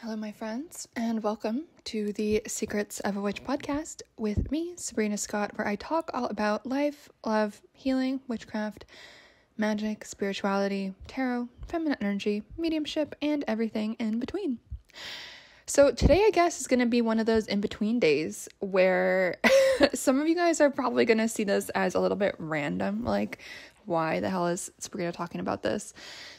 Hello, my friends, and welcome to the Secrets of a Witch podcast with me, Sabrina Scott, where I talk all about life, love, healing, witchcraft, magic, spirituality, tarot, feminine energy, mediumship, and everything in between. So today, I guess, is going to be one of those in-between days where some of you guys are probably going to see this as a little bit random, like, why the hell is Sabrina talking about this?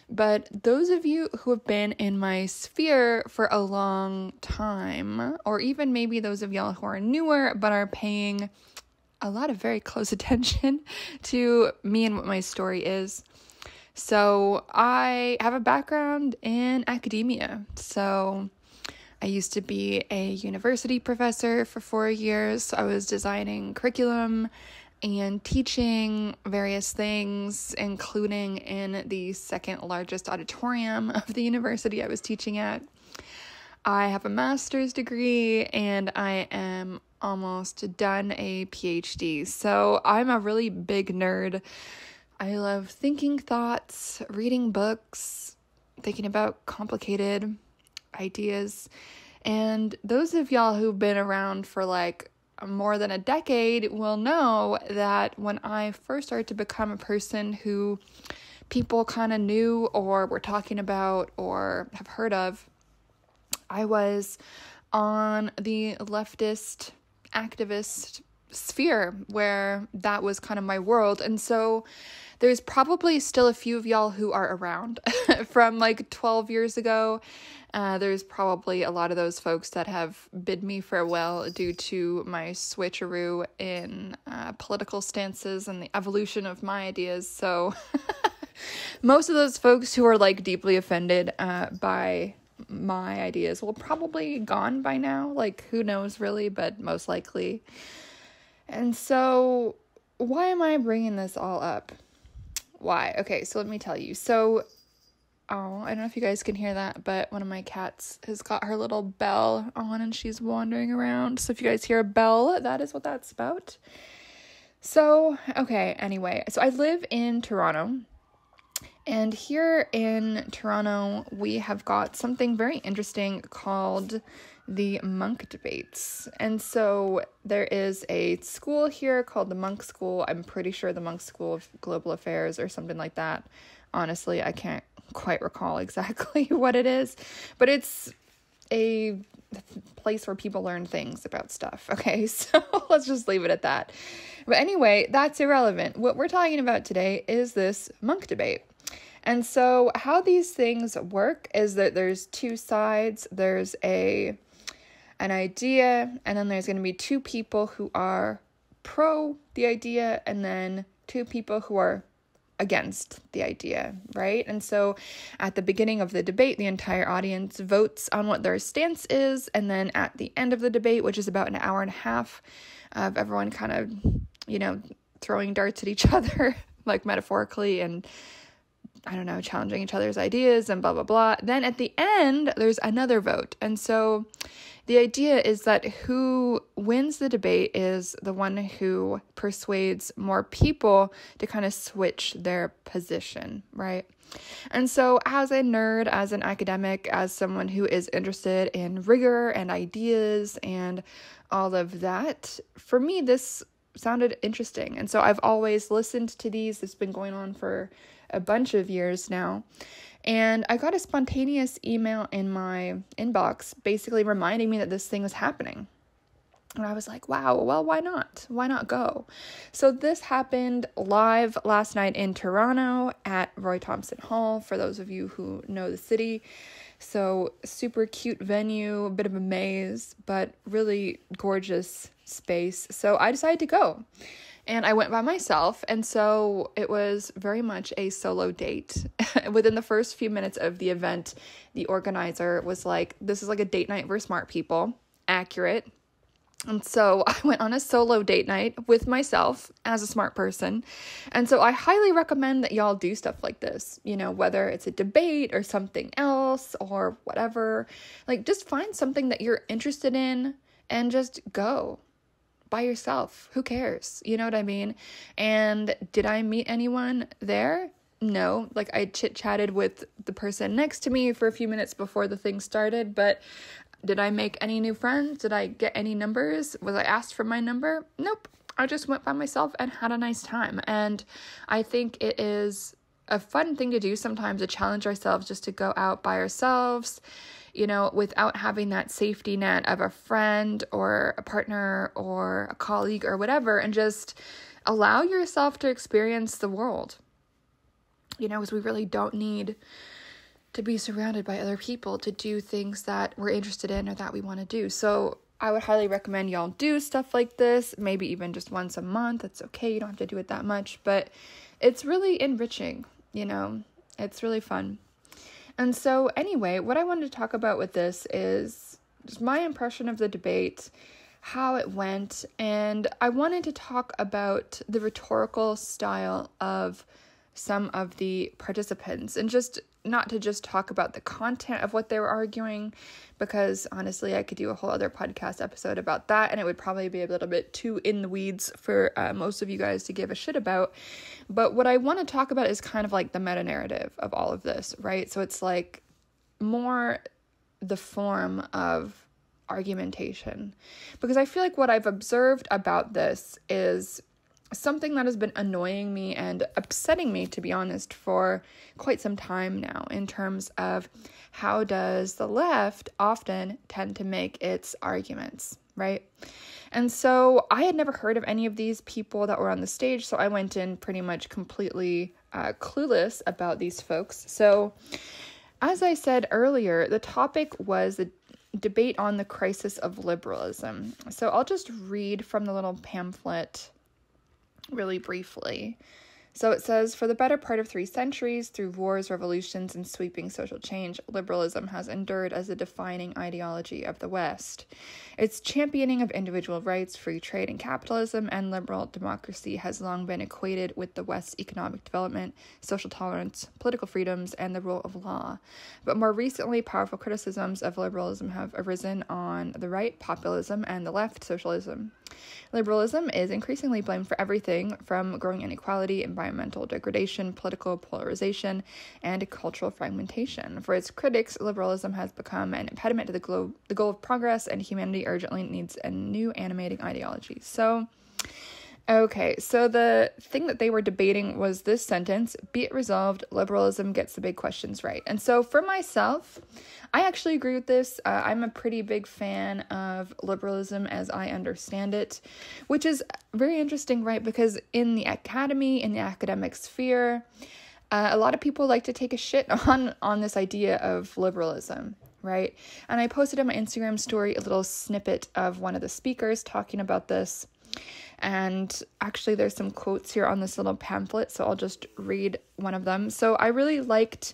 But those of you who have been in my sphere for a long time, or even maybe those of y'all who are newer but are paying a lot of very close attention to me and what my story is. So I have a background in academia. So I used to be a university professor for 4 years. So I was designing curriculum and teaching various things, including in the second largest auditorium of the university I was teaching at. I have a master's degree and I am almost done a PhD. So I'm a really big nerd. I love thinking thoughts, reading books, thinking about complicated ideas. And those of y'all who've been around for like more than a decade will know that when I first started to become a person who people kind of knew or were talking about or have heard of, I was on the leftist activist sphere where that was kind of my world. And so there's probably still a few of y'all who are around from like 12 years ago. There's probably a lot of those folks that have bid me farewell due to my switcheroo in political stances and the evolution of my ideas. So most of those folks who are like deeply offended by my ideas will probably gone by now. Like, who knows really, but most likely. And so why am I bringing this all up? Why? Okay, so let me tell you. So I don't know if you guys can hear that, but one of my cats has got her little bell on and she's wandering around. So if you guys hear a bell, that is what that's about. So, okay, anyway. So I live in Toronto. And here in Toronto, we have got something very interesting called the Munk Debates. And so there is a school here called the Munk School. I'm pretty sure the Munk School of Global Affairs or something like that. Honestly, I can't quite recall exactly what it is, but it's a place where people learn things about stuff. Okay, so let's just leave it at that. But anyway, that's irrelevant. What we're talking about today is this Munk Debate. And so how these things work is that there's two sides. There's an idea, and then there's going to be two people who are pro the idea, and then two people who are against the idea, right? And so at the beginning of the debate, the entire audience votes on what their stance is, and then at the end of the debate, which is about an hour and a half of everyone kind of, throwing darts at each other, like metaphorically, and I don't know, challenging each other's ideas and blah, blah, blah. Then at the end, there's another vote. And so the idea is that who wins the debate is the one who persuades more people to kind of switch their position, right? And so as a nerd, as an academic, as someone who is interested in rigor and ideas and all of that, for me, this sounded interesting. And so I've always listened to these. It's been going on for a bunch of years now. And I got a spontaneous email in my inbox basically reminding me that this thing was happening. And I was like, wow, well, why not? Why not go? So this happened live last night in Toronto at Roy Thompson Hall, for those of you who know the city. So super cute venue, a bit of a maze, but really gorgeous space. So I decided to go. And I went by myself, and so it was very much a solo date. Within the first few minutes of the event, the organizer was like, this is like a date night for smart people. Accurate. And so I went on a solo date night with myself as a smart person. And so I highly recommend that y'all do stuff like this, whether it's a debate or something else or whatever. Like, just find something that you're interested in and just go. By yourself. Who cares? You know what I mean? And did I meet anyone there? No, like I chit-chatted with the person next to me for a few minutes before the thing started, but did I make any new friends? Did I get any numbers? Was I asked for my number? Nope. I just went by myself and had a nice time. And I think it is a fun thing to do sometimes, to challenge ourselves just to go out by ourselves, you know, without having that safety net of a friend or a partner or a colleague or whatever, and just allow yourself to experience the world, you know, because we really don't need to be surrounded by other people to do things that we're interested in or that we want to do. So I would highly recommend y'all do stuff like this, maybe even just once a month. It's okay. You don't have to do it that much, but it's really enriching, you know, it's really fun. And so anyway, what I wanted to talk about with this is just my impression of the debate, how it went, and I wanted to talk about the rhetorical style of some of the participants, and just not to just talk about the content of what they were arguing, because honestly, I could do a whole other podcast episode about that, and it would probably be a little bit too in the weeds for most of you guys to give a shit about. But what I want to talk about is kind of like the meta-narrative of all of this, right? So it's like more the form of argumentation, because I feel like what I've observed about this is something that has been annoying me and upsetting me, to be honest, for quite some time now, in terms of how does the left often tend to make its arguments, right? And so I had never heard of any of these people that were on the stage, so I went in pretty much completely clueless about these folks. So as I said earlier, the topic was the debate on the crisis of liberalism. So I'll just read from the little pamphlet really briefly. So it says, for the better part of 3 centuries, through wars, revolutions, and sweeping social change, liberalism has endured as a defining ideology of the West. Its championing of individual rights, free trade, and capitalism, and liberal democracy has long been equated with the West's economic development, social tolerance, political freedoms, and the rule of law. But more recently, powerful criticisms of liberalism have arisen on the right, populism, and the left, socialism. Liberalism is increasingly blamed for everything from growing inequality, environmental degradation, political polarization, and cultural fragmentation. For its critics, liberalism has become an impediment to the goal of progress, and humanity urgently needs a new animating ideology. So the thing that they were debating was this sentence: be it resolved, liberalism gets the big questions right. And so for myself, I actually agree with this. I'm a pretty big fan of liberalism as I understand it, which is very interesting, right? Because in the academy, in the academic sphere, a lot of people like to take a shit on this idea of liberalism, right? And I posted on my Instagram story a little snippet of one of the speakers talking about this. And actually there's some quotes here on this little pamphlet, so I'll just read one of them. So I really liked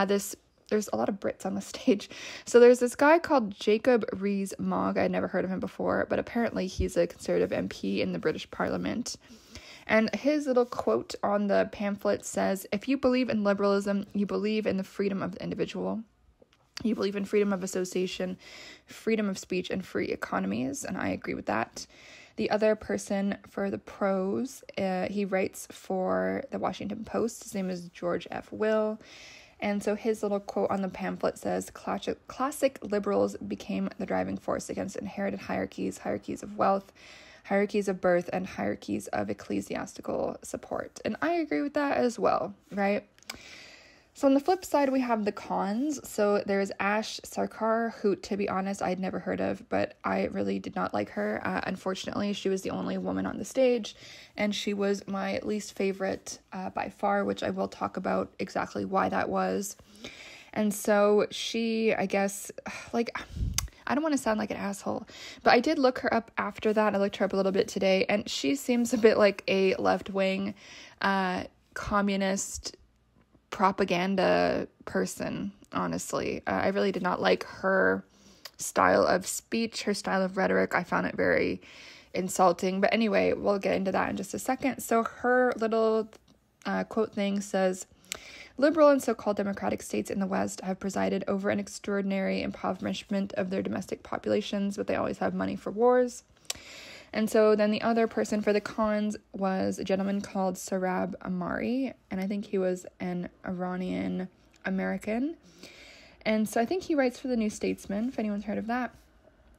this. There's a lot of Brits on the stage. So there's this guy called Jacob Rees-Mogg. I'd never heard of him before, but apparently he's a Conservative MP in the British Parliament. And his little quote on the pamphlet says, if you believe in liberalism, you believe in the freedom of the individual. You believe in freedom of association, freedom of speech, and free economies. And I agree with that. The other person for the pros, he writes for the Washington Post. His name is George F. Will. And so his little quote on the pamphlet says, classic liberals became the driving force against inherited hierarchies of wealth, hierarchies of birth, and hierarchies of ecclesiastical support. And I agree with that as well, right? So on the flip side, we have the cons. So there's Ash Sarkar, who, to be honest, I'd never heard of, but I really did not like her. Unfortunately, she was the only woman on the stage, and she was my least favorite by far, which I will talk about exactly why that was. And so she, I guess, like, I don't want to sound like an asshole, but I did look her up after that. I looked her up a little bit today, and she seems a bit like a left-wing communist propaganda person, honestly. I really did not like her style of speech, her style of rhetoric. I found it very insulting. But anyway, we'll get into that in just a second. So her little quote thing says, liberal and so-called democratic states in the West have presided over an extraordinary impoverishment of their domestic populations, but they always have money for wars. And so then the other person for the cons was a gentleman called Sohrab Ahmari, and I think he was an Iranian American. And so I think he writes for the New Statesman, if anyone's heard of that.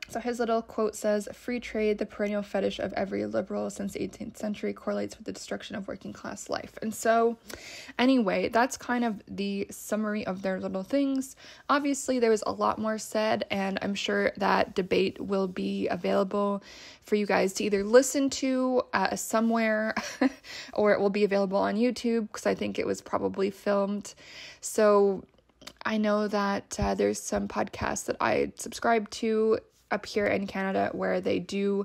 So his little quote says, "Free trade, the perennial fetish of every liberal since the 18th century, correlates with the destruction of working class life." And so anyway, that's kind of the summary of their little things. Obviously, there was a lot more said, and I'm sure that debate will be available for you guys to either listen to somewhere or it will be available on YouTube, because I think it was probably filmed. So I know that there's some podcasts that I subscribe to up here in Canada where they do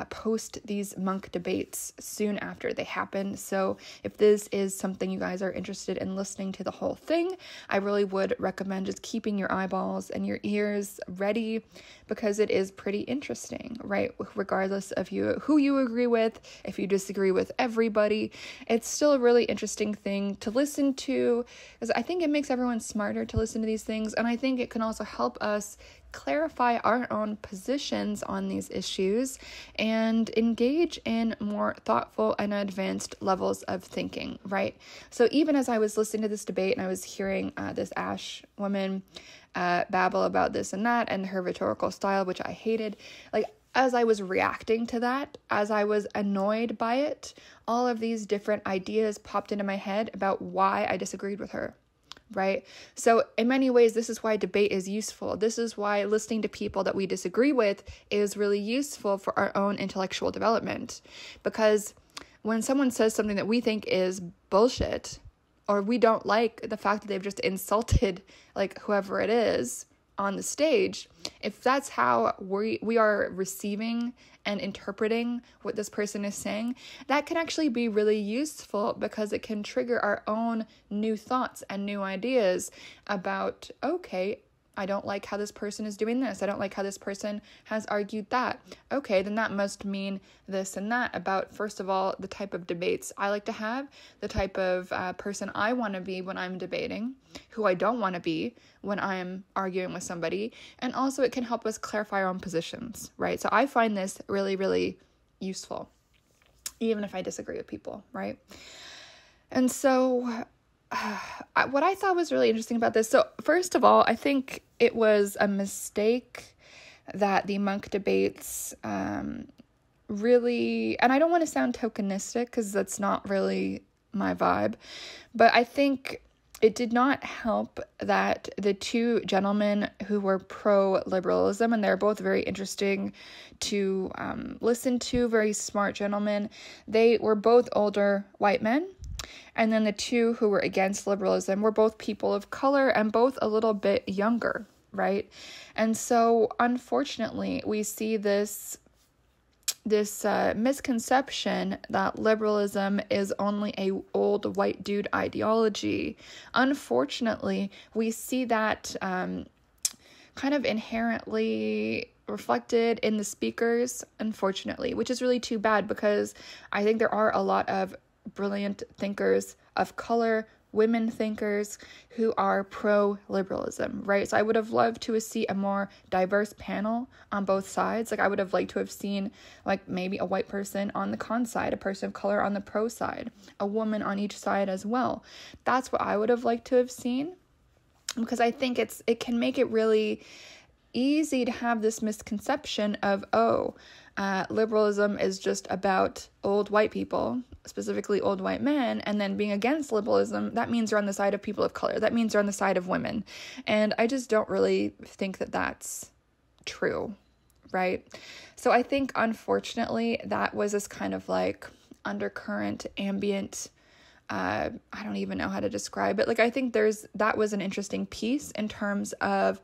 post these Munk debates soon after they happen. So if this is something you guys are interested in listening to the whole thing, I really would recommend just keeping your eyeballs and your ears ready, because it is pretty interesting, right? Regardless of who you agree with, if you disagree with everybody, it's still a really interesting thing to listen to, because I think it makes everyone smarter to listen to these things, and I think it can also help us clarify our own positions on these issues and engage in more thoughtful and advanced levels of thinking, right? So even as I was listening to this debate and I was hearing this Ash woman babble about this and that and her rhetorical style, which I hated, like as I was reacting to that, as I was annoyed by it, all of these different ideas popped into my head about why I disagreed with her. Right? So in many ways, this is why debate is useful. This is why listening to people that we disagree with is really useful for our own intellectual development. Because when someone says something that we think is bullshit, or we don't like the fact that they've just insulted like whoever it is on the stage, if that's how we are receiving and interpreting what this person is saying, that can actually be really useful, because it can trigger our own new thoughts and new ideas about, okay, I don't like how this person is doing this. I don't like how this person has argued that. Okay, then that must mean this and that about, first of all, the type of debates I like to have, the type of person I want to be when I'm debating, who I don't want to be when I'm arguing with somebody. And also it can help us clarify our own positions, right? So I find this really, really useful, even if I disagree with people, right? And so what I thought was really interesting about this, so first of all, I think it was a mistake that the Munk debates really, and I don't want to sound tokenistic because that's not really my vibe, but I think it did not help that the two gentlemen who were pro-liberalism, and they're both very interesting to listen to, very smart gentlemen, they were both older white men. And then the two who were against liberalism were both people of color and both a little bit younger, right? And so, unfortunately, we see this misconception that liberalism is only a old white dude ideology. Unfortunately, we see that kind of inherently reflected in the speakers, unfortunately, which is really too bad, because I think there are a lot of brilliant thinkers of color, women thinkers who are pro-liberalism, right? So I would have loved to see a more diverse panel on both sides. Like I would have liked to have seen like maybe a white person on the con side, a person of color on the pro side, a woman on each side as well. That's what I would have liked to have seen, because I think it can make it really easy to have this misconception of, liberalism is just about old white people, specifically old white men, and then being against liberalism, that means you're on the side of people of color. That means you're on the side of women. And I just don't really think that that's true, right? So I think, unfortunately, that was this kind of like undercurrent, ambient, I don't even know how to describe it. Like, I think that was an interesting piece in terms of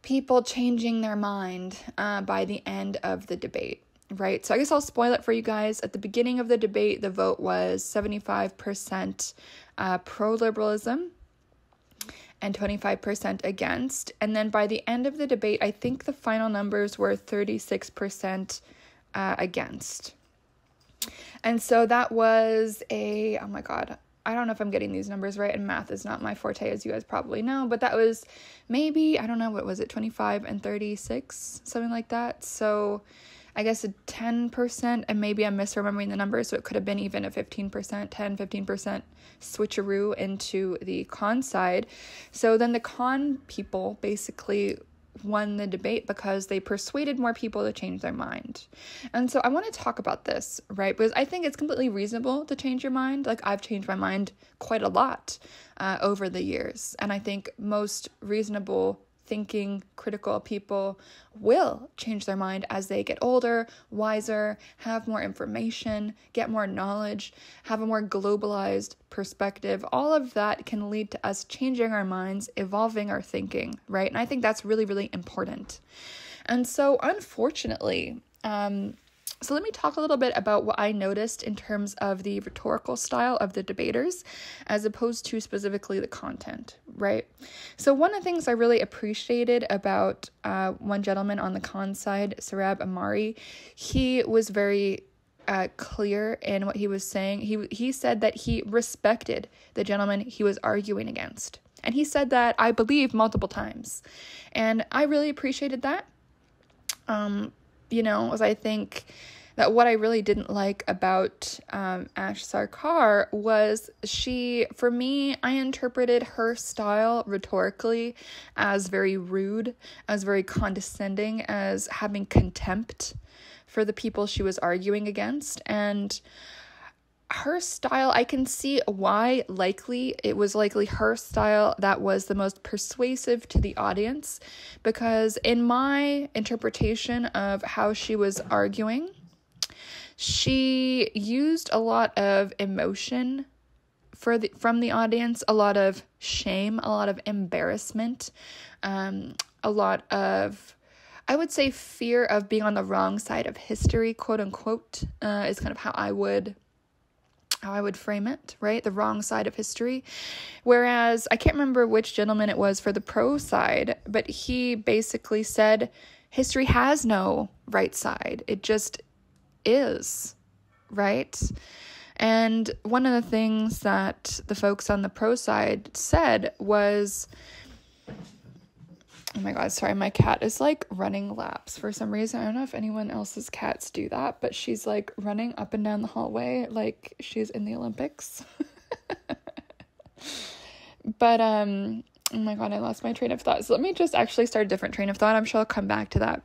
people changing their mind by the end of the debate, right? So I guess I'll spoil it for you guys. At the beginning of the debate, the vote was 75% pro-liberalism and 25% against. And then by the end of the debate, I think the final numbers were 36% against. And so that was oh my God, I don't know if I'm getting these numbers right, and math is not my forte, as you guys probably know, but that was maybe, I don't know, what was it, 25 and 36, something like that. So I guess a 10%, and maybe I'm misremembering the number, so it could have been even a 15%, 15% switcheroo into the con side. So then the con people basically won the debate because they persuaded more people to change their mind. And so I want to talk about this, right? Because I think it's completely reasonable to change your mind. Like, I've changed my mind quite a lot over the years. And I think most reasonable thinking, critical people will change their mind as they get older, wiser, have more information, get more knowledge, have a more globalized perspective. All of that can lead to us changing our minds, evolving our thinking, right? And I think that's really, really important. And so unfortunately, so let me talk a little bit about what I noticed in terms of the rhetorical style of the debaters, as opposed to specifically the content, right? So one of the things I really appreciated about one gentleman on the con side, Sarab Amari, he was very clear in what he was saying. He said that he respected the gentleman he was arguing against. And he said that, I believe, multiple times. And I really appreciated that. As I think that what I really didn't like about Ash Sarkar was for me, I interpreted her style rhetorically as very rude, as very condescending, as having contempt for the people she was arguing against. And her style, I can see why it was likely her style that was the most persuasive to the audience, because in my interpretation of how she was arguing, she used a lot of emotion from the audience, a lot of shame, a lot of embarrassment, a lot of, I would say, fear of being on the wrong side of history, quote unquote, is kind of how I would frame it, right? The wrong side of history. Whereas I can't remember which gentleman it was for the pro side, but he basically said history has no right side. It just is, right? And one of the things that the folks on the pro side said was, oh my God, sorry, my cat is like running laps for some reason. I don't know if anyone else's cats do that, but she's like running up and down the hallway like she's in the Olympics. But, oh my God, I lost my train of thought. So let me just actually start a different train of thought. I'm sure I'll come back to that.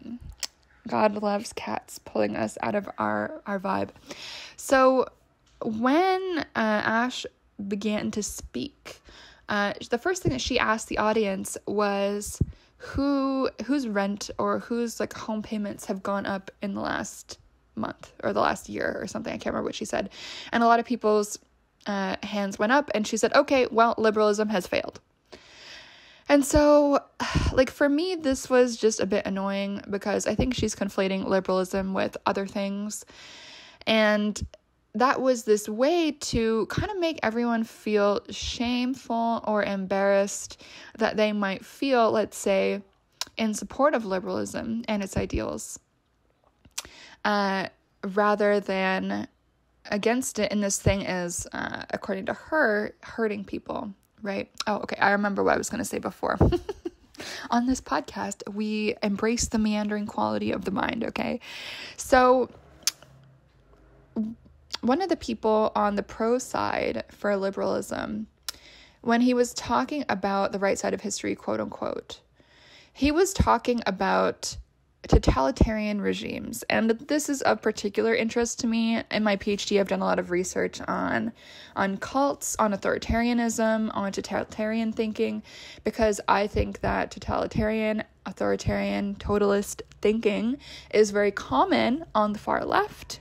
God loves cats pulling us out of our vibe. So when Ash began to speak, the first thing that she asked the audience was, whose rent or whose like home payments have gone up in the last month or the last year or something. I can't remember what she said. And a lot of people's hands went up, and she said, okay, well, liberalism has failed. And so, like, for me, this was just a bit annoying because I think she's conflating liberalism with other things. And that was this way to kind of make everyone feel shameful or embarrassed that they might feel, let's say, in support of liberalism and its ideals, rather than against it. And this thing is, according to her, hurting people, right? Oh, okay. I remember what I was going to say before. On this podcast, we embrace the meandering quality of the mind, okay? So one of the people on the pro side for liberalism, when he was talking about the right side of history, quote unquote, he was talking about totalitarian regimes. And this is of particular interest to me. In my PhD, I've done a lot of research on cults, on authoritarianism, on totalitarian thinking, because I think that totalitarian, authoritarian, totalist thinking is very common on the far left.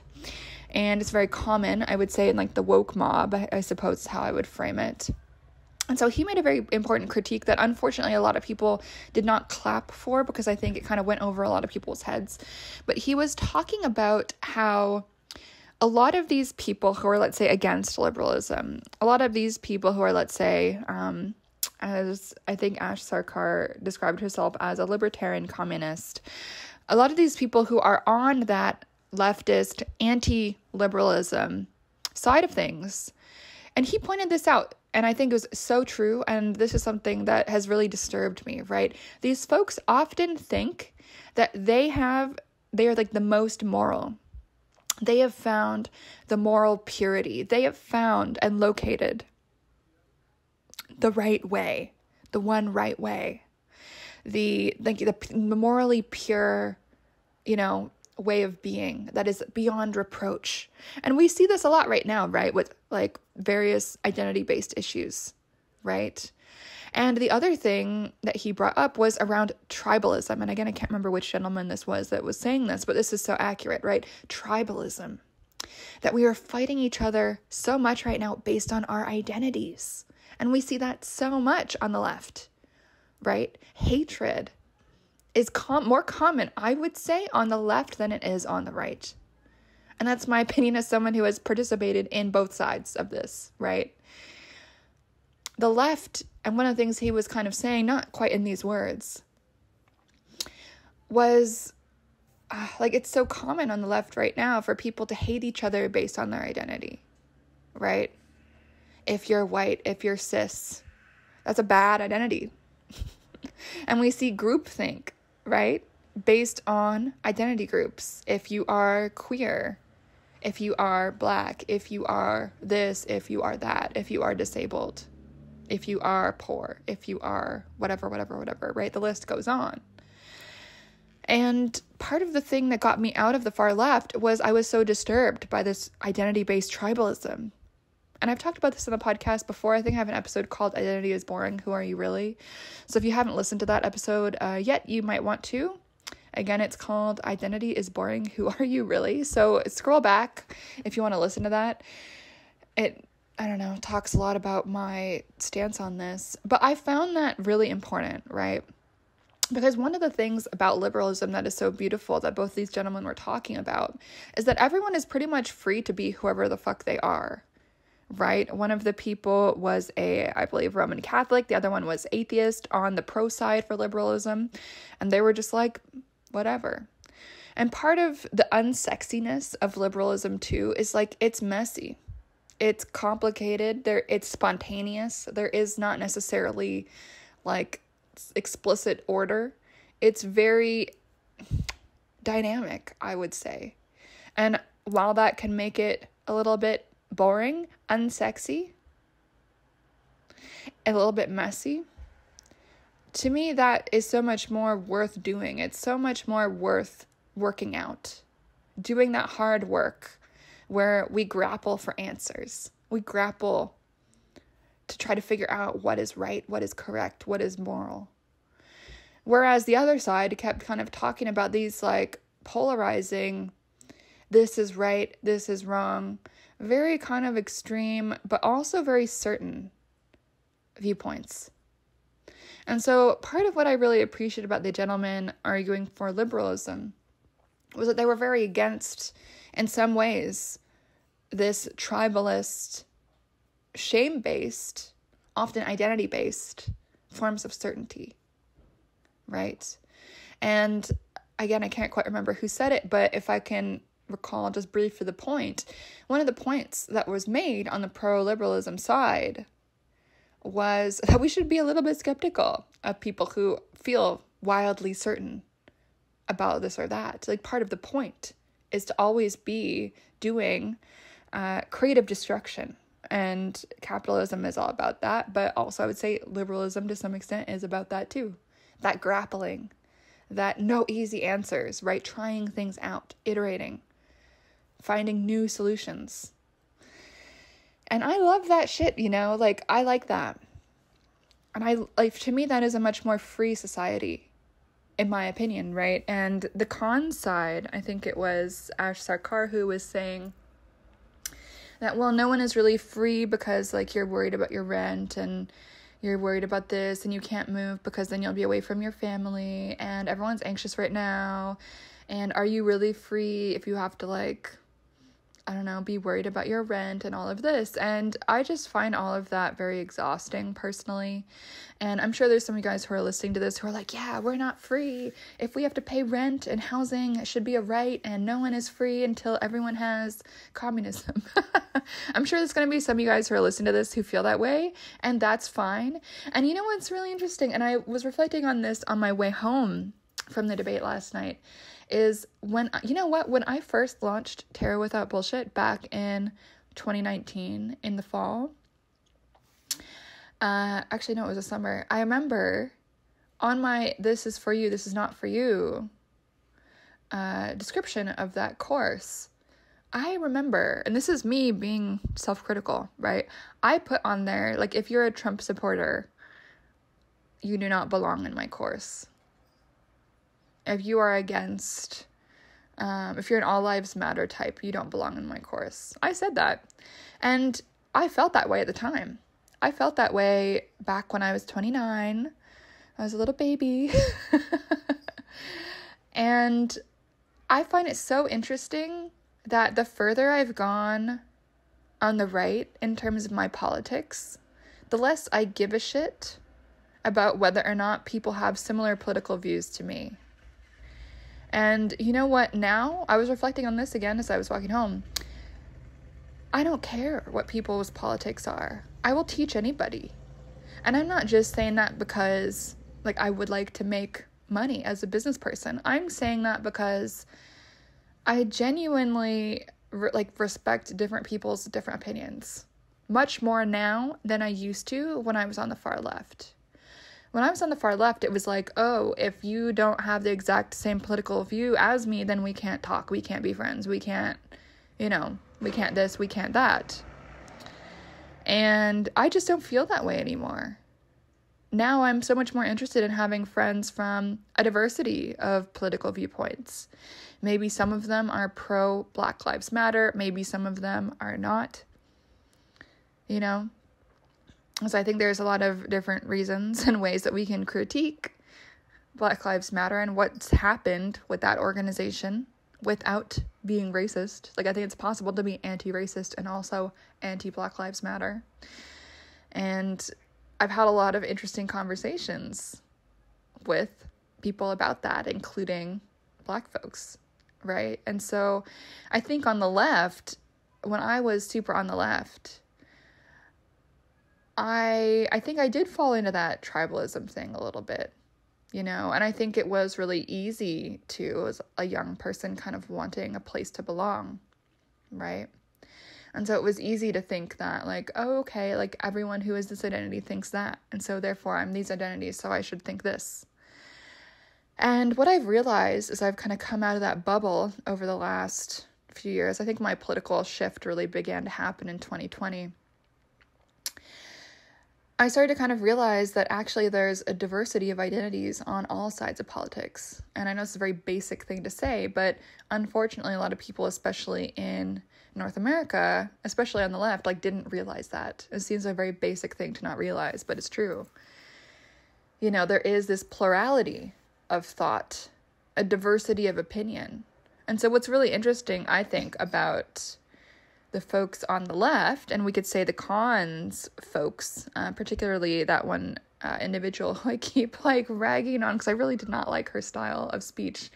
And it's very common, I would say, in like the woke mob, I suppose is how I would frame it. And so he made a very important critique that unfortunately a lot of people did not clap for, because I think it kind of went over a lot of people's heads. But he was talking about how a lot of these people who are, let's say, against liberalism, a lot of these people who are, let's say, as I think Ash Sarkar described herself as a libertarian communist, a lot of these people who are on that leftist anti-liberalism side of things, and he pointed this out, and I think it was so true, and this is something that has really disturbed me, right? These folks often think that they have they are like the most moral. They have found the moral purity. They have found and located the right way, the one right way, the morally pure, way of being that is beyond reproach. And we see this a lot right now, right? With like various identity-based issues, right? And the other thing that he brought up was around tribalism. And again, I can't remember which gentleman this was that was saying this, but this is so accurate, right? Tribalism. That we are fighting each other so much right now based on our identities. And we see that so much on the left, right? Hatred is more common, I would say, on the left than it is on the right. And that's my opinion as someone who has participated in both sides of this, right? The left, and one of the things he was kind of saying, not quite in these words, was it's so common on the left right now for people to hate each other based on their identity, right? If you're white, if you're cis, that's a bad identity. And we see groupthink, right? Based on identity groups. If you are queer, if you are black, if you are this, if you are that, if you are disabled, if you are poor, if you are whatever, right? The list goes on. And part of the thing that got me out of the far left was I was so disturbed by this identity-based tribalism. And I've talked about this in the podcast before. I think I have an episode called Identity is Boring, Who Are You Really? So if you haven't listened to that episode yet, you might want to. Again, it's called Identity is Boring, Who Are You Really? So scroll back if you want to listen to that. It, talks a lot about my stance on this. But I found that really important, right? Because one of the things about liberalism that is so beautiful that both these gentlemen were talking about is that everyone is pretty much free to be whoever the fuck they are, right? One of the people was I believe, Roman Catholic. The other one was atheist on the pro side for liberalism. And they were just like, whatever. And part of the unsexiness of liberalism too is like, it's messy. It's complicated. It's spontaneous. There is not necessarily like explicit order. It's very dynamic, I would say. And while that can make it a little bit boring, unsexy, a little bit messy, to me that is so much more worth doing. It's so much more worth working out, doing that hard work where we grapple for answers. We grapple to try to figure out what is right, what is correct, what is moral. Whereas the other side kept kind of talking about these like polarizing, this is right, this is wrong, very kind of extreme, but also very certain viewpoints. And so part of what I really appreciated about the gentlemen arguing for liberalism was that they were very against, in some ways, this tribalist, shame-based, often identity-based forms of certainty, right? And again, I can't quite remember who said it, but if I can recall just briefly the point, one of the points that was made on the pro-liberalism side was that we should be a little bit skeptical of people who feel wildly certain about this or that. Like, part of the point is to always be doing creative destruction. And capitalism is all about that. But also I would say liberalism to some extent is about that too. That grappling, that no easy answers, right? Trying things out, iterating, finding new solutions. And I love that shit, like I like that. And to me, that is a much more free society, in my opinion, right? And the con side, I think it was Ash Sarkar who was saying that, well, no one is really free because like you're worried about your rent and you're worried about this and you can't move because then you'll be away from your family and everyone's anxious right now. And are you really free if you have to be worried about your rent and all of this? And I just find all of that very exhausting personally. And I'm sure there's some of you guys who are listening to this who are like, yeah, we're not free. If we have to pay rent and housing, it should be a right, and no one is free until everyone has communism. I'm sure there's going to be some of you guys who are listening to this who feel that way, and that's fine. And you know what's really interesting? And I was reflecting on this on my way home from the debate last night is when I first launched Tarot Without Bullshit back in 2019 in the fall. Actually, no, it was a summer. I remember on my "This is for you, this is not for you" description of that course, I remember, and this is me being self-critical, right? I put on there, like, if you're a Trump supporter, you do not belong in my course. If you are against, if you're an all lives matter type, you don't belong in my course. I said that. And I felt that way at the time. I felt that way back when I was 29. I was a little baby. And I find it so interesting that the further I've gone on the right in terms of my politics, the less I give a shit about whether or not people have similar political views to me. And you know what? Now, I was reflecting on this again as I was walking home. I don't care what people's politics are. I will teach anybody. And I'm not just saying that because, like, I would like to make money as a business person. I'm saying that because I genuinely respect different people's different opinions much more now than I used to when I was on the far left. When I was on the far left, it was like, oh, if you don't have the exact same political view as me, then we can't talk, we can't be friends, we can't, we can't this, we can't that. And I just don't feel that way anymore. Now I'm so much more interested in having friends from a diversity of political viewpoints. Maybe some of them are pro Black Lives Matter, maybe some of them are not, So I think there's a lot of different reasons and ways that we can critique Black Lives Matter and what's happened with that organization without being racist. Like, I think it's possible to be anti-racist and also anti-Black Lives Matter. And I've had a lot of interesting conversations with people about that, including Black folks, right? And so I think on the left, when I was super on the left, I think I did fall into that tribalism thing a little bit, and I think it was really easy to, as a young person, kind of wanting a place to belong, right? And so it was easy to think that, like, oh, okay, like, everyone who is this identity thinks that, and so therefore I'm these identities, so I should think this. And what I've realized is I've kind of come out of that bubble over the last few years. I think my political shift really began to happen in 2020. I started to kind of realize that actually there's a diversity of identities on all sides of politics. And I know it's a very basic thing to say, but unfortunately a lot of people, especially in North America, especially on the left, didn't realize that. It seems a very basic thing to not realize, but it's true. There is this plurality of thought, a diversity of opinion. And so what's really interesting, I think, about the folks on the left, and we could say the cons folks, particularly that one individual who I keep ragging on because I really did not like her style of speech.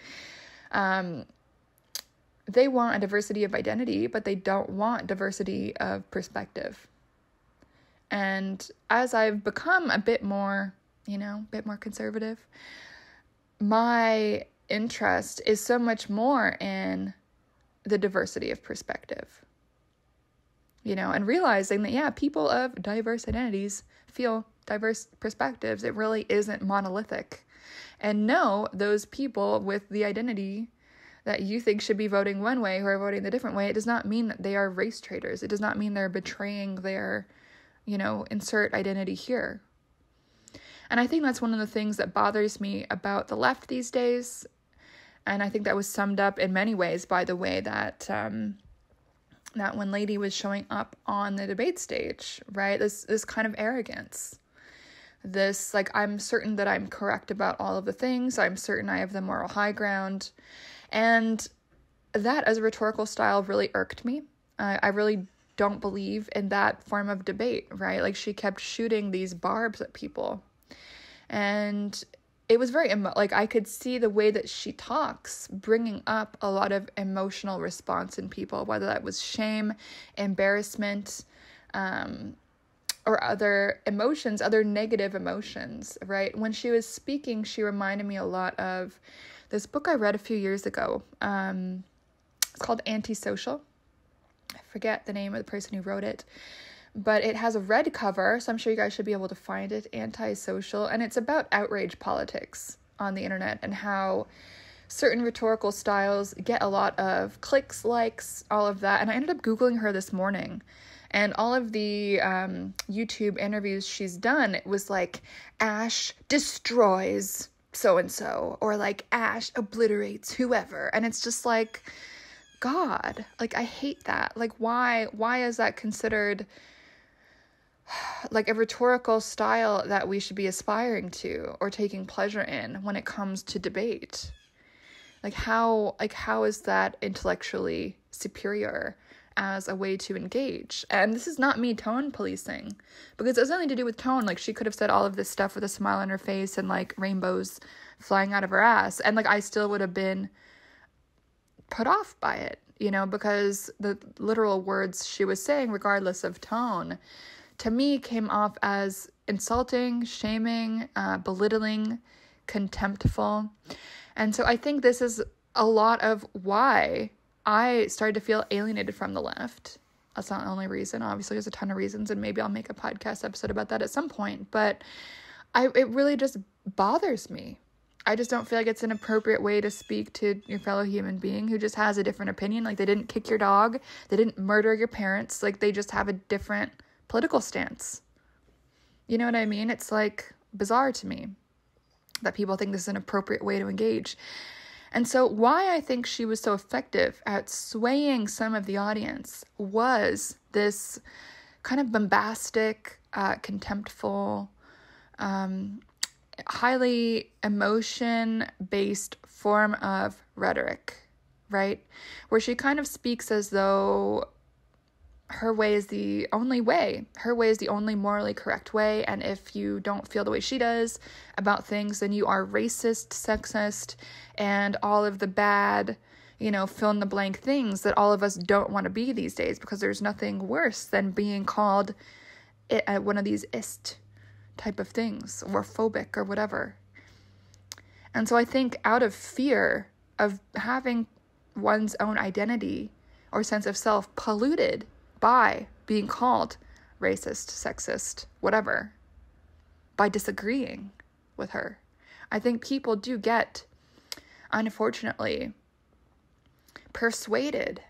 They want a diversity of identity, but they don't want diversity of perspective. And as I've become a bit more conservative, my interest is so much more in the diversity of perspective. And realizing that, people of diverse identities feel diverse perspectives. It really isn't monolithic. And no, those people with the identity that you think should be voting one way who are voting the different way, it does not mean that they are race traitors. It does not mean they're betraying their, insert identity here. And I think that's one of the things that bothers me about the left these days. And I think that was summed up in many ways by the way that that one lady was showing up on the debate stage, right? This kind of arrogance. This, I'm certain that I'm correct about all of the things. I'm certain I have the moral high ground. And that as a rhetorical style really irked me. I really don't believe in that form of debate, right? She kept shooting these barbs at people. And it was very, I could see the way that she talks bringing up a lot of emotional response in people, whether that was shame, embarrassment, or other emotions, other negative emotions, right? When she was speaking, she reminded me a lot of this book I read a few years ago. It's called Antisocial. I forget the name of the person who wrote it, but it has a red cover, so I'm sure you guys should be able to find it, Antisocial, and it's about outrage politics on the internet and how certain rhetorical styles get a lot of clicks, likes, all of that. And I ended up Googling her this morning, and all of the YouTube interviews she's done, it was like, Ash destroys so-and-so, or like, Ash obliterates whoever. And it's just like, God, like, I hate that. Like, why is that considered like a rhetorical style that we should be aspiring to or taking pleasure in when it comes to debate? Like how is that intellectually superior as a way to engage? And this is not me tone policing, because it has nothing to do with tone. Like, she could have said all of this stuff with a smile on her face and like rainbows flying out of her ass, and like I still would have been put off by it, you know, because the literal words she was saying, regardless of tone, to me came off as insulting, shaming, belittling, contemptful. And so I think this is a lot of why I started to feel alienated from the left. That's not the only reason. Obviously, there's a ton of reasons, and maybe I'll make a podcast episode about that at some point. But it really just bothers me. I just don't feel like it's an appropriate way to speak to your fellow human being who just has a different opinion. Like, they didn't kick your dog. They didn't murder your parents. Like, they just have a different political stance. You know what I mean? It's like bizarre to me that people think this is an appropriate way to engage. And so why I think she was so effective at swaying some of the audience was this kind of bombastic, contemptful, highly emotion-based form of rhetoric, right? Where she kind of speaks as though her way is the only way. Her way is the only morally correct way. And if you don't feel the way she does about things, then you are racist, sexist, and all of the bad, you know, fill in the blank things that all of us don't want to be these days, because there's nothing worse than being called one of these ist type of things, or phobic or whatever. And so I think out of fear of having one's own identity or sense of self polluted by being called racist, sexist, whatever, by disagreeing with her, I think people do get, unfortunately, persuaded,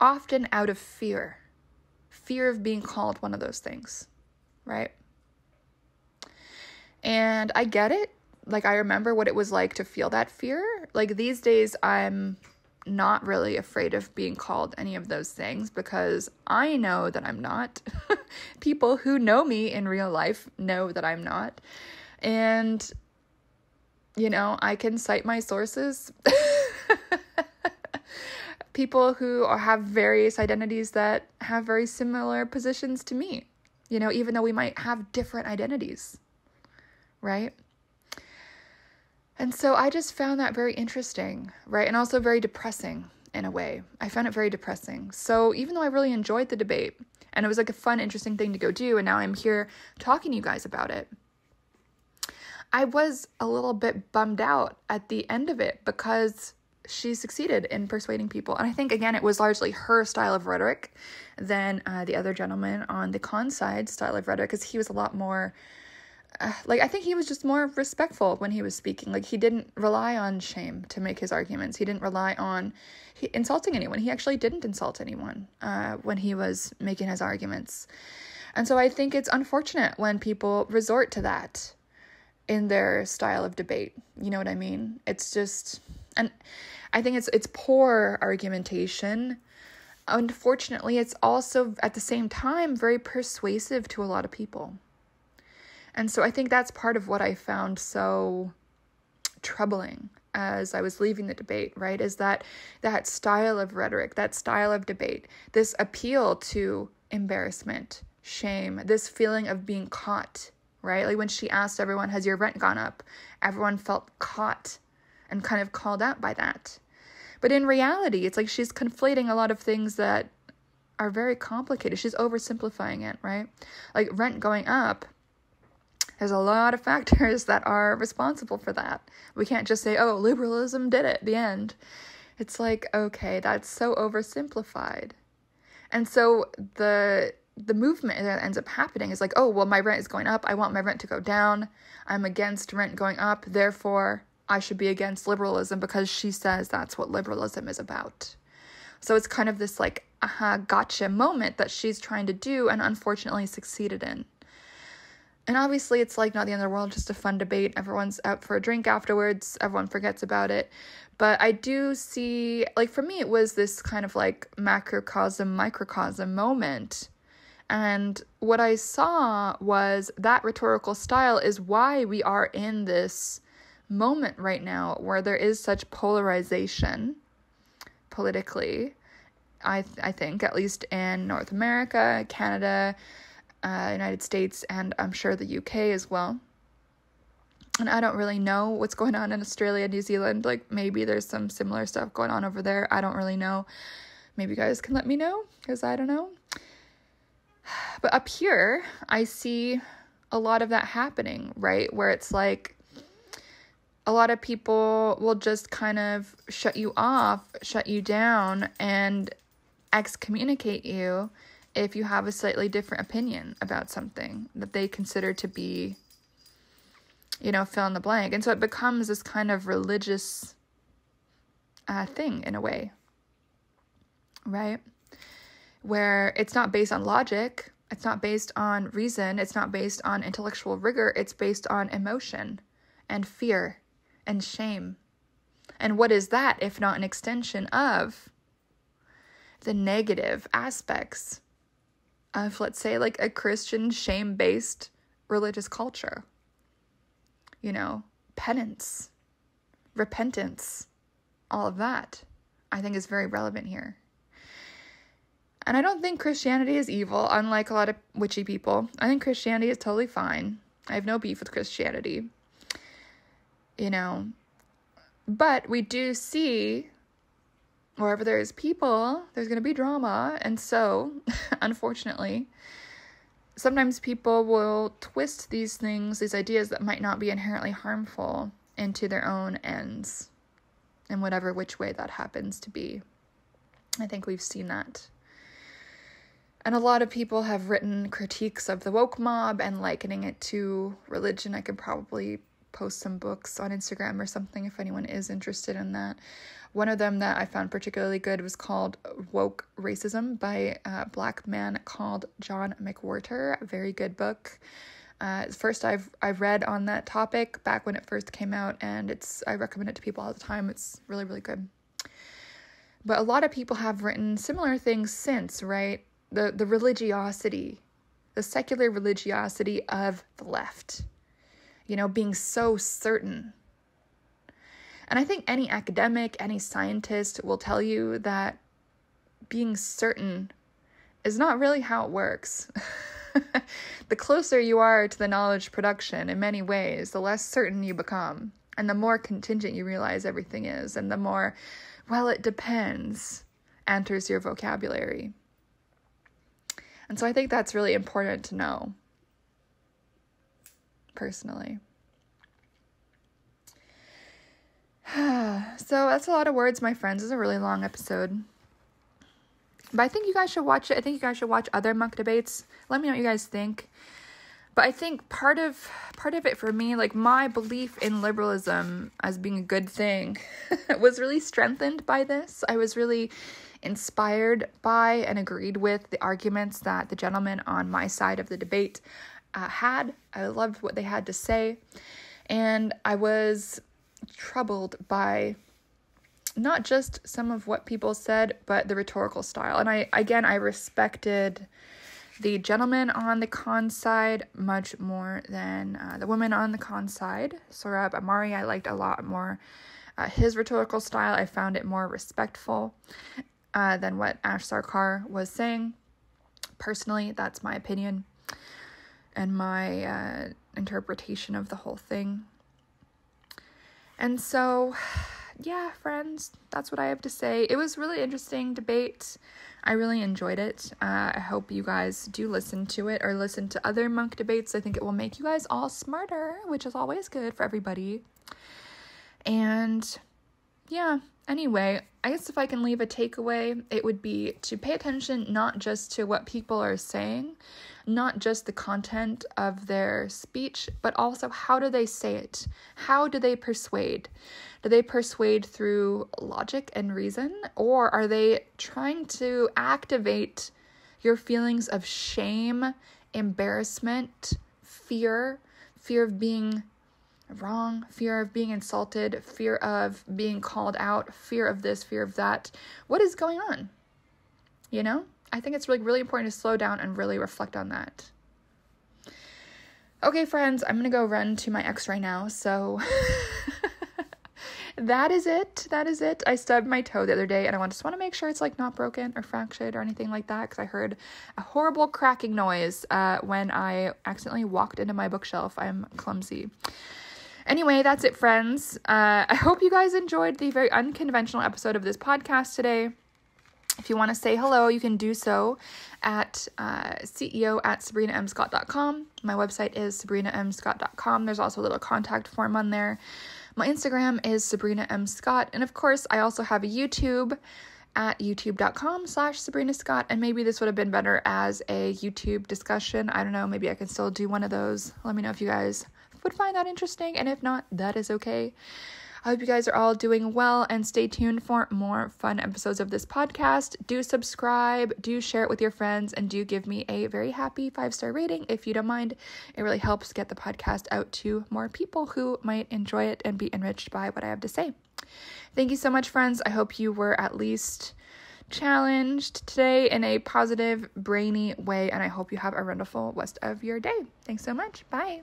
often out of fear of being called one of those things, right? And I get it. Like, I remember what it was like to feel that fear. Like, these days, I'm not really afraid of being called any of those things, because I know that I'm not. People who know me in real life know that I'm not. And, you know, I can cite my sources. People who have various identities that have very similar positions to me, you know, even though we might have different identities, right? And so I just found that very interesting, right? And also very depressing in a way. I found it very depressing. So even though I really enjoyed the debate, and it was like a fun, interesting thing to go do, and now I'm here talking to you guys about it, I was a little bit bummed out at the end of it, because she succeeded in persuading people. And I think, again, it was largely her style of rhetoric than the other gentleman on the con side style of rhetoric, because he was a lot more I think he was just more respectful when he was speaking. Like, he didn't rely on shame to make his arguments. He didn't rely on insulting anyone. He actually didn't insult anyone when he was making his arguments. And so I think it's unfortunate when people resort to that in their style of debate. You know what I mean? It's just, and I think it's poor argumentation. Unfortunately, it's also at the same time very persuasive to a lot of people. And so I think that's part of what I found so troubling as I was leaving the debate, right? Is that style of rhetoric, that style of debate, this appeal to embarrassment, shame, this feeling of being caught, right? Like when she asked everyone, has your rent gone up? Everyone felt caught and kind of called out by that. But in reality, it's like she's conflating a lot of things that are very complicated. She's oversimplifying it, right? Like rent going up, there's a lot of factors that are responsible for that. We can't just say, oh, liberalism did it, the end. It's like, okay, that's so oversimplified. And so the movement that ends up happening is like, oh, well, my rent is going up. I want my rent to go down. I'm against rent going up. Therefore, I should be against liberalism because she says that's what liberalism is about. So it's kind of this like, gotcha moment that she's trying to do and unfortunately succeeded in. And obviously it's like not the end of the world, just a fun debate. Everyone's out for a drink afterwards. Everyone forgets about it. But I do see, like for me, it was this kind of like macrocosm, microcosm moment. And what I saw was that rhetorical style is why we are in this moment right now where there is such polarization politically. I think, at least in North America, Canada, United States, and I'm sure the UK as well. And I don't really know what's going on in Australia, New Zealand. Like maybe there's some similar stuff going on over there. I don't really know. Maybe you guys can let me know because I don't know. But up here, I see a lot of that happening, right? Where it's like a lot of people will just kind of shut you off, shut you down, and excommunicate you if you have a slightly different opinion about something that they consider to be, fill in the blank. And so it becomes this kind of religious thing in a way, right? Where it's not based on logic, it's not based on reason, it's not based on intellectual rigor, it's based on emotion and fear and shame. And what is that if not an extension of the negative aspects of, let's say, like a Christian shame-based religious culture? Penance, repentance, all of that, I think is very relevant here. And I don't think Christianity is evil, unlike a lot of witchy people. I think Christianity is totally fine. I have no beef with Christianity. But we do see wherever there is people, there's going to be drama. And so, unfortunately, sometimes people will twist these things, these ideas that might not be inherently harmful, into their own ends, in whatever which way that happens to be. I think we've seen that. And a lot of people have written critiques of the woke mob and likening it to religion. I could probably post some books on Instagram or something if anyone is interested in that. One of them that I found particularly good was called Woke Racism by a black man called John McWhorter. A very good book. First I've read on that topic back when it first came out, and I recommend it to people all the time. It's really, really good. But a lot of people have written similar things since, right? The religiosity, the secular religiosity of the left, being so certain. And I think any academic, any scientist will tell you that being certain is not really how it works. The closer you are to the knowledge production in many ways, the less certain you become. And the more contingent you realize everything is, and the more, well, it depends, enters your vocabulary. And so I think that's really important to know, personally. So that's a lot of words, my friends. This is a really long episode. But I think you guys should watch it. I think you guys should watch other Munk debates. Let me know what you guys think. But I think part of it for me, like my belief in liberalism as being a good thing was really strengthened by this. I was really inspired by and agreed with the arguments that the gentleman on my side of the debate had. I loved what they had to say. And I was troubled by not just some of what people said, but the rhetorical style. And I respected the gentleman on the con side much more than the woman on the con side. Sohrab Ahmari, I liked a lot more. His rhetorical style, I found it more respectful than what Ash Sarkar was saying. Personally, that's my opinion and my interpretation of the whole thing. And so, yeah, friends, that's what I have to say. It was really interesting debate. I really enjoyed it. I hope you guys do listen to it or listen to other Munk debates. I think it will make you guys all smarter, which is always good for everybody. And yeah, anyway, I guess if I can leave a takeaway, it would be to pay attention not just to what people are saying, not just the content of their speech, but also how do they say it? How do they persuade? Do they persuade through logic and reason, or are they trying to activate your feelings of shame, embarrassment, fear of being wrong, fear of being insulted, fear of being called out, fear of this, fear of that? What is going on? You know? I think it's really important to slow down and really reflect on that. Okay, friends, I'm going to go run to my ex right now, so that is it. I stubbed my toe the other day, and I just want to make sure it's like not broken or fractured or anything like that, because I heard a horrible cracking noise when I accidentally walked into my bookshelf. I'm clumsy. Anyway, that's it, friends. I hope you guys enjoyed the very unconventional episode of this podcast today. If you want to say hello, you can do so at ceo@sabrinamscott.com. My website is sabrinamscott.com. There's also a little contact form on there. My Instagram is sabrinamscott. And of course, I also have a YouTube at youtube.com/sabrinascott. And maybe this would have been better as a YouTube discussion. I don't know. Maybe I can still do one of those. Let me know if you guys would find that interesting. And if not, that is okay. I hope you guys are all doing well, and stay tuned for more fun episodes of this podcast. Do subscribe, do share it with your friends, and do give me a very happy 5-star rating if you don't mind. It really helps get the podcast out to more people who might enjoy it and be enriched by what I have to say. Thank you so much, friends. I hope you were at least challenged today in a positive, brainy way, and I hope you have a wonderful rest of your day. Thanks so much. Bye.